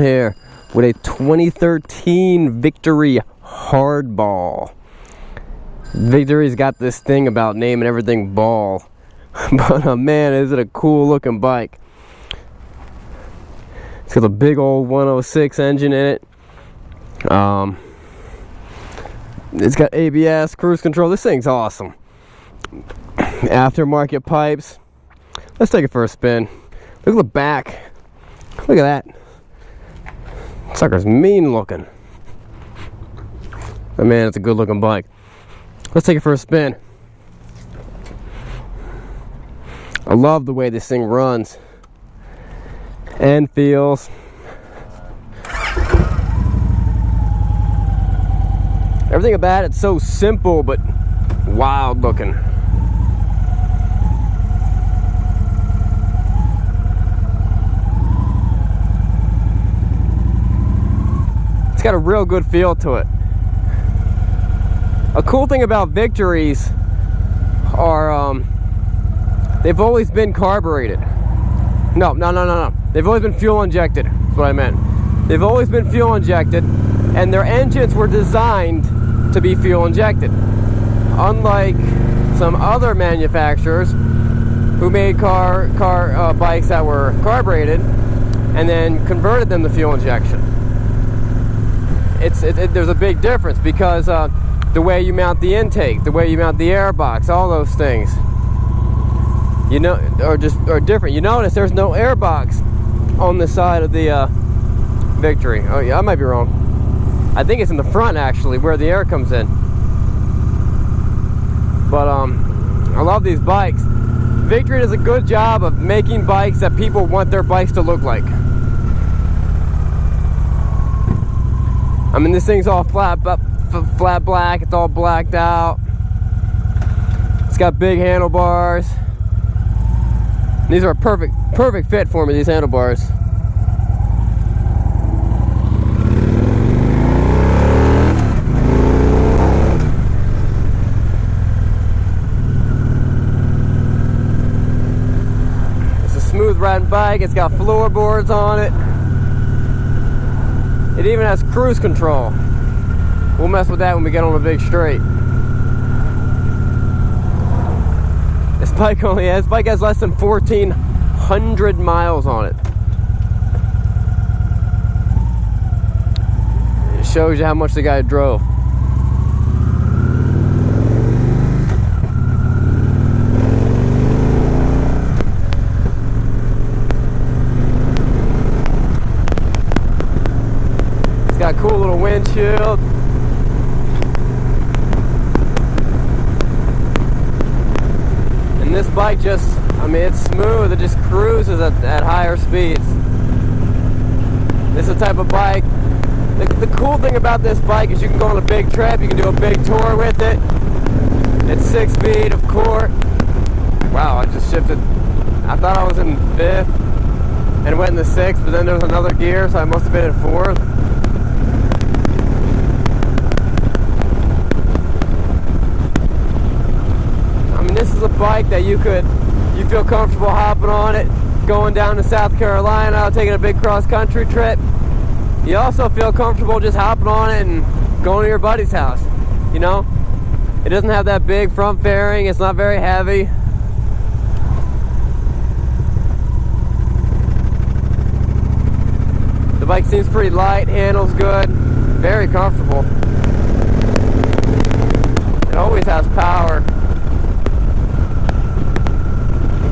Here with a 2013 Victory Hardball. Victory's got this thing about naming everything ball, but man, is it a cool looking bike. It's got a big old 106 engine in it. It's got ABS, cruise control. This thing's awesome. Aftermarket pipes. Let's take it for a spin. Look at the back. Look at that. Sucker's mean looking. But man, it's a good looking bike. Let's take it for a spin. I love the way this thing runs and feels. Everything about it's so simple but wild looking. It's got a real good feel to it. A cool thing about Victories are they've always been carbureted. No. They've always been fuel injected. That's what I meant. They've always been fuel injected, and their engines were designed to be fuel injected. Unlike some other manufacturers who made bikes that were carbureted and then converted them to fuel injection. There's a big difference because the way you mount the intake, the way you mount the air box, all those things, are different. You notice there's no air box on the side of the Victory. Oh yeah, I might be wrong. I think it's in the front actually, where the air comes in. But I love these bikes. Victory does a good job of making bikes that people want their bikes to look like. I mean, this thing's all flat black. It's all blacked out. It's got big handlebars. These are a perfect fit for me, these handlebars. It's a smooth riding bike. It's got floorboards on it. It even has cruise control. We'll mess with that when we get on a big straight. This bike has less than 1,400 miles on it. It shows you how much the guy drove. It's got a cool little windshield. And this bike it's smooth. It just cruises at higher speeds. This is the type of bike. The cool thing about this bike is you can go on a big trip. You can do a big tour with it. It's 6 speed, of course. Wow, I just shifted. I thought I was in 5th and went in the 6th, but then there was another gear, so I must have been in 4th. This is a bike that you feel comfortable hopping on it, going down to South Carolina, taking a big cross-country trip. You also feel comfortable just hopping on it and going to your buddy's house. You know, it doesn't have that big front fairing. It's not very heavy. The bike seems pretty light, handles good, very comfortable. It always has power.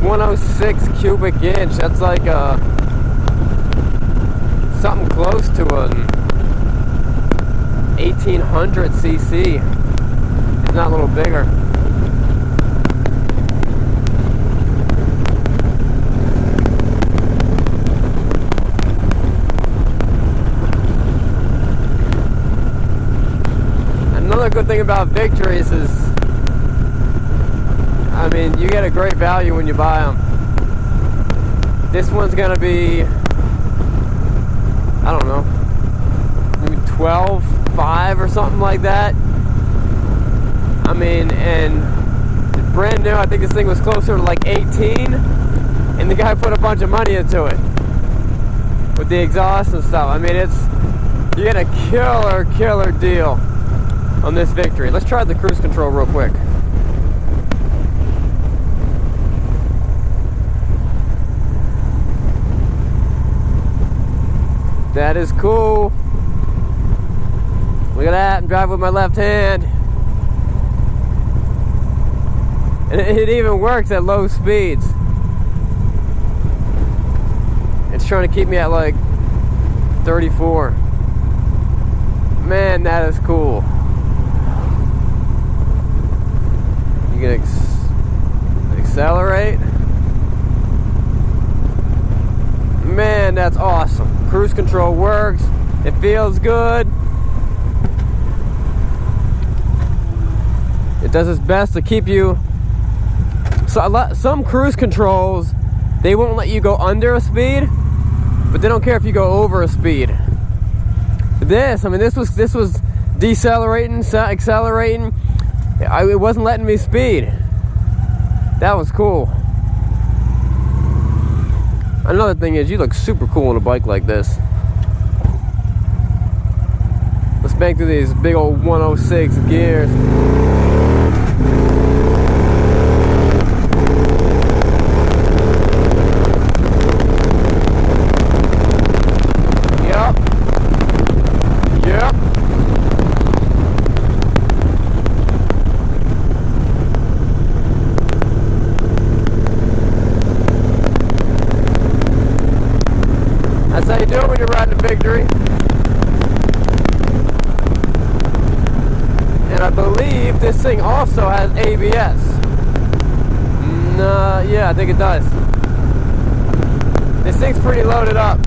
106 cubic inch, that's like something close to an 1800 cc. It's not a little bigger. Another good thing about Victories is, I mean, you get a great value when you buy them. This one's gonna be, I don't know, maybe 12.5 or something like that. I mean, and brand new, I think this thing was closer to like 18, and the guy put a bunch of money into it. with the exhaust and stuff. I mean, you get a killer deal on this Victory. Let's try the cruise control real quick. That is cool. Look at that, I'm driving with my left hand. And it even works at low speeds. It's trying to keep me at like 34. Man, that is cool. You can accelerate. Man, that's awesome. Cruise control works. It feels good. It does its best to keep you. So some cruise controls, they won't let you go under a speed, but they don't care if you go over a speed. This, I mean, this was decelerating, accelerating. It wasn't letting me speed. That was cool. Another thing is, you look super cool on a bike like this. Let's bang through these big old 106 gears. That's how you do it when you're riding a Victory. And I believe this thing also has ABS. Yeah, I think it does. This thing's pretty loaded up.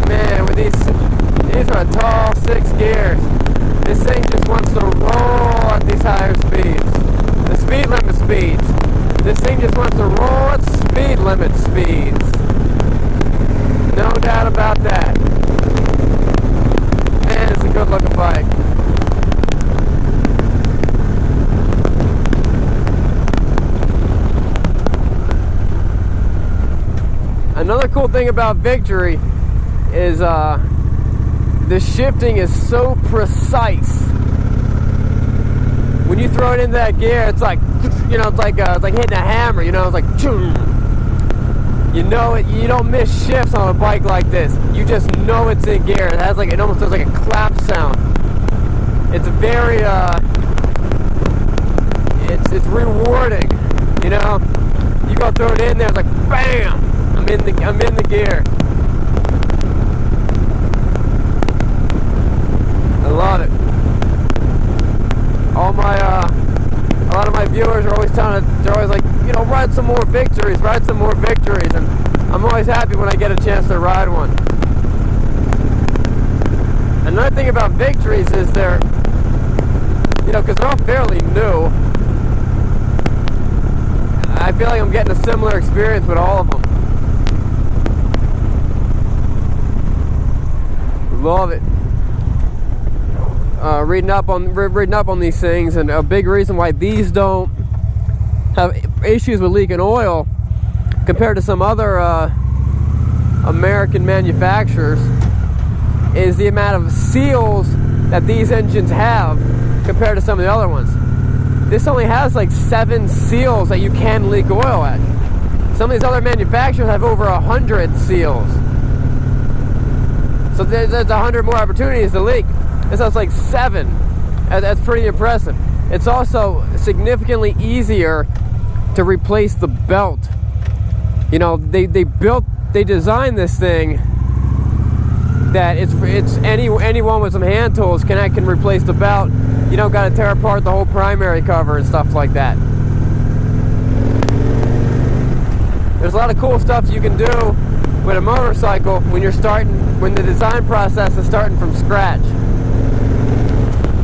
Man, with these are tall 6 gears. This thing just wants to roll at these higher speeds. The speed limit speeds. This thing just wants to roll at speed limit speeds. No doubt about that. Man, it's a good looking bike. Another cool thing about Victory is the shifting is so precise. When you throw it into that gear, it's like, you know, it's like hitting a hammer. You know, it's like, you know it. You don't miss shifts on a bike like this. You just know it's in gear. It has like, it almost does like a clap sound. It's very it's rewarding. You know, you go throw it in there, it's like bam. I'm in the gear. I love it. A lot of my viewers are always they're always like, you know, ride some more Victories, and I'm always happy when I get a chance to ride one. Another thing about Victories is they're, you know, because they're all fairly new, I feel like I'm getting a similar experience with all of them. Love it. Reading up on these things, and a big reason why these don't have issues with leaking oil compared to some other American manufacturers is the amount of seals that these engines have compared to some of the other ones. This only has like 7 seals that you can leak oil at. Some of these other manufacturers have over 100 seals. So there's 100 more opportunities to leak. This has like 7. That's pretty impressive. It's also significantly easier to replace the belt. You know, they designed this thing that it's anyone with some hand tools can replace the belt. You don't got to tear apart the whole primary cover and stuff like that. There's a lot of cool stuff you can do with a motorcycle when the design process is starting from scratch.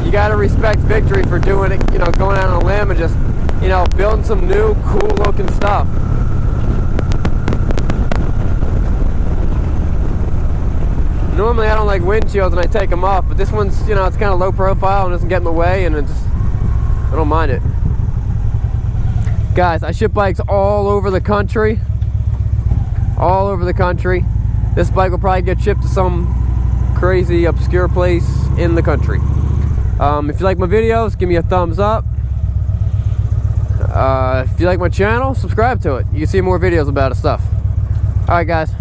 You gotta respect Victory for doing it, you know, going out on a limb and just, you know, building some new, cool looking stuff. Normally I don't like windshields and I take them off, but this one's, you know, it's kind of low profile and doesn't get in the way, and I don't mind it. Guys, I ship bikes all over the country. All over the country. This bike will probably get shipped to some crazy obscure place in the country. If you like my videos, give me a thumbs up. If you like my channel, subscribe to it. You can see more videos about it stuff. Alright guys.